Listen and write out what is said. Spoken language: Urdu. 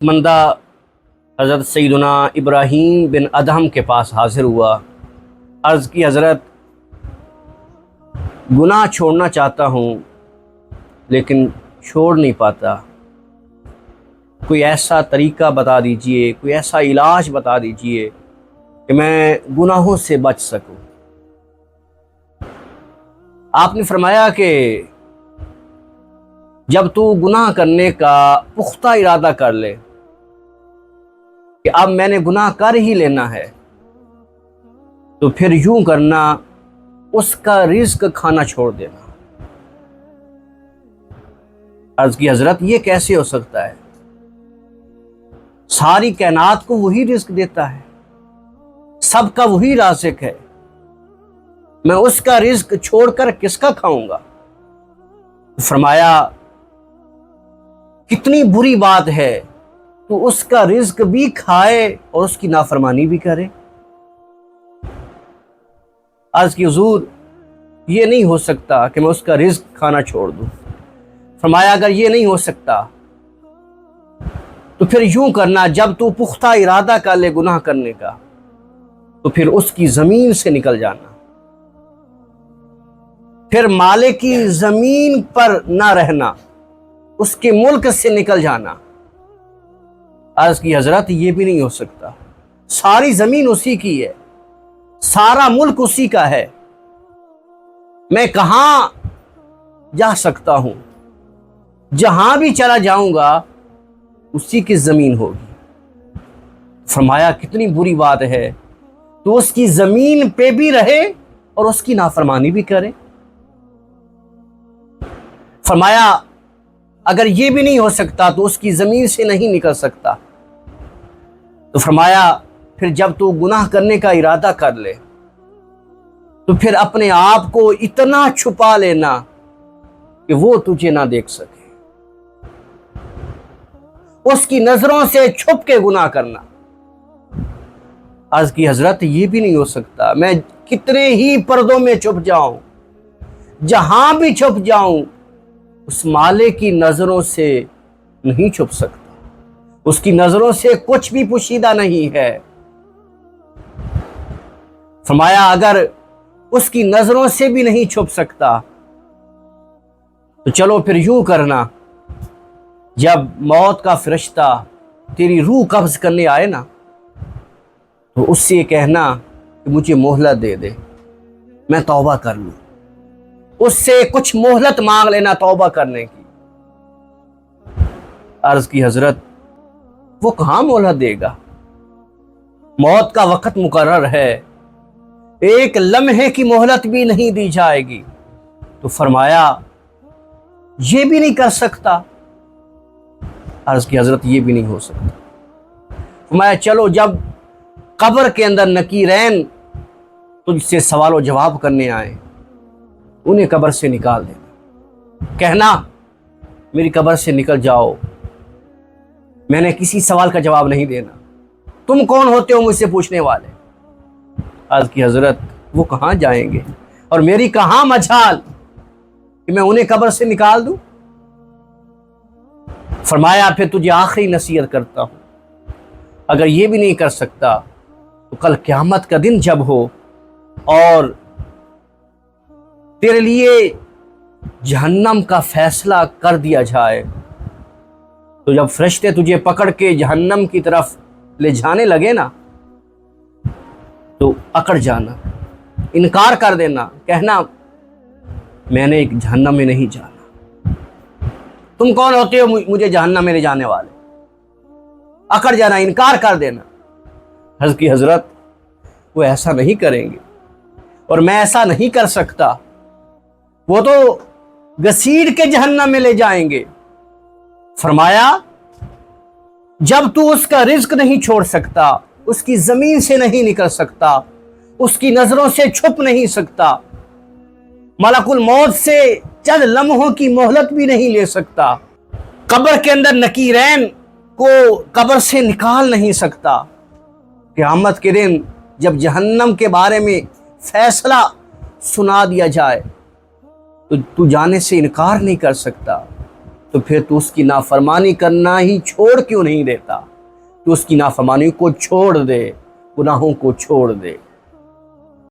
مندہ حضرت سیدنا ابراہیم بن ادہم کے پاس حاضر ہوا، عرض کی حضرت گناہ چھوڑنا چاہتا ہوں لیکن چھوڑ نہیں پاتا، کوئی ایسا طریقہ بتا دیجئے، کوئی ایسا علاج بتا دیجئے کہ میں گناہوں سے بچ سکوں۔ آپ نے فرمایا کہ جب تو گناہ کرنے کا پختہ ارادہ کر لے کہ اب میں نے گناہ کر ہی لینا ہے، تو پھر یوں کرنا، اس کا رزق کھانا چھوڑ دینا۔ عرض کی حضرت یہ کیسے ہو سکتا ہے؟ ساری کائنات کو وہی رزق دیتا ہے، سب کا وہی رازق ہے، میں اس کا رزق چھوڑ کر کس کا کھاؤں گا؟ فرمایا کتنی بری بات ہے تو اس کا رزق بھی کھائے اور اس کی نافرمانی بھی کرے۔ عرض کی حضور یہ نہیں ہو سکتا کہ میں اس کا رزق کھانا چھوڑ دوں۔ فرمایا اگر یہ نہیں ہو سکتا تو پھر یوں کرنا، جب تو پختہ ارادہ کر لے گناہ کرنے کا تو پھر اس کی زمین سے نکل جانا، پھر مالک کی زمین پر نہ رہنا، اس کے ملک سے نکل جانا۔ عرض کی حضرت یہ بھی نہیں ہو سکتا، ساری زمین اسی کی ہے، سارا ملک اسی کا ہے، میں کہاں جا سکتا ہوں؟ جہاں بھی چلا جاؤں گا اسی کی زمین ہوگی۔ فرمایا کتنی بری بات ہے تو اس کی زمین پہ بھی رہے اور اس کی نافرمانی بھی کرے۔ فرمایا اگر یہ بھی نہیں ہو سکتا تو اس کی زمین سے نہیں نکل سکتا، تو فرمایا پھر جب تو گناہ کرنے کا ارادہ کر لے تو پھر اپنے آپ کو اتنا چھپا لینا کہ وہ تجھے نہ دیکھ سکے، اس کی نظروں سے چھپ کے گناہ کرنا۔ عرض کی حضرت یہ بھی نہیں ہو سکتا، میں کتنے ہی پردوں میں چھپ جاؤں، جہاں بھی چھپ جاؤں، اس مالک کی نظروں سے نہیں چھپ سکتا، اس کی نظروں سے کچھ بھی پوشیدہ نہیں ہے۔ فرمایا اگر اس کی نظروں سے بھی نہیں چھپ سکتا تو چلو پھر یوں کرنا، جب موت کا فرشتہ تیری روح قبض کرنے آئے نا تو اس سے کہنا کہ مجھے مہلت دے دے، میں توبہ کر لوں، اس سے کچھ مہلت مانگ لینا توبہ کرنے کی۔ عرض کی حضرت وہ کہاں مہلت دے گا؟ موت کا وقت مقرر ہے، ایک لمحے کی مہلت بھی نہیں دی جائے گی۔ تو فرمایا یہ بھی نہیں کر سکتا؟ عرض کی حضرت یہ بھی نہیں ہو سکتا۔ فرمایا چلو جب قبر کے اندر نکیرین تجھ سے سوال و جواب کرنے آئے، انہیں قبر سے نکال دینا، کہنا میری قبر سے نکل جاؤ، میں نے کسی سوال کا جواب نہیں دینا، تم کون ہوتے ہو مجھ سے پوچھنے والے؟ عرض کی حضرت وہ کہاں جائیں گے اور میری کہاں مجال کہ میں انہیں قبر سے نکال دوں؟ فرمایا پھر تجھے آخری نصیحت کرتا ہوں، اگر یہ بھی نہیں کر سکتا تو کل قیامت کا دن جب ہو اور تیرے لیے جہنم کا فیصلہ کر دیا جائے، تو جب فرشتے تجھے پکڑ کے جہنم کی طرف لے جانے لگے نا تو اکڑ جانا، انکار کر دینا، کہنا میں نے ایک جہنم میں نہیں جانا، تم کون ہوتے ہو مجھے جہنم میں لے جانے والے؟ اکڑ جانا، انکار کر دینا۔ عرض کی حضرت وہ ایسا نہیں کریں گے اور میں ایسا نہیں کر سکتا، وہ تو گھسیٹ کے جہنم میں لے جائیں گے۔ فرمایا جب تو اس کا رزق نہیں چھوڑ سکتا، اس کی زمین سے نہیں نکل سکتا، اس کی نظروں سے چھپ نہیں سکتا، ملک الموت سے چند لمحوں کی مہلت بھی نہیں لے سکتا، قبر کے اندر نکیرین کو قبر سے نکال نہیں سکتا، قیامت کے دن جب جہنم کے بارے میں فیصلہ سنا دیا جائے تو جانے سے انکار نہیں کر سکتا، تو پھر تو اس کی نافرمانی کرنا ہی چھوڑ کیوں نہیں دیتا؟ تو اس کی نافرمانی کو چھوڑ دے، گناہوں کو چھوڑ دے۔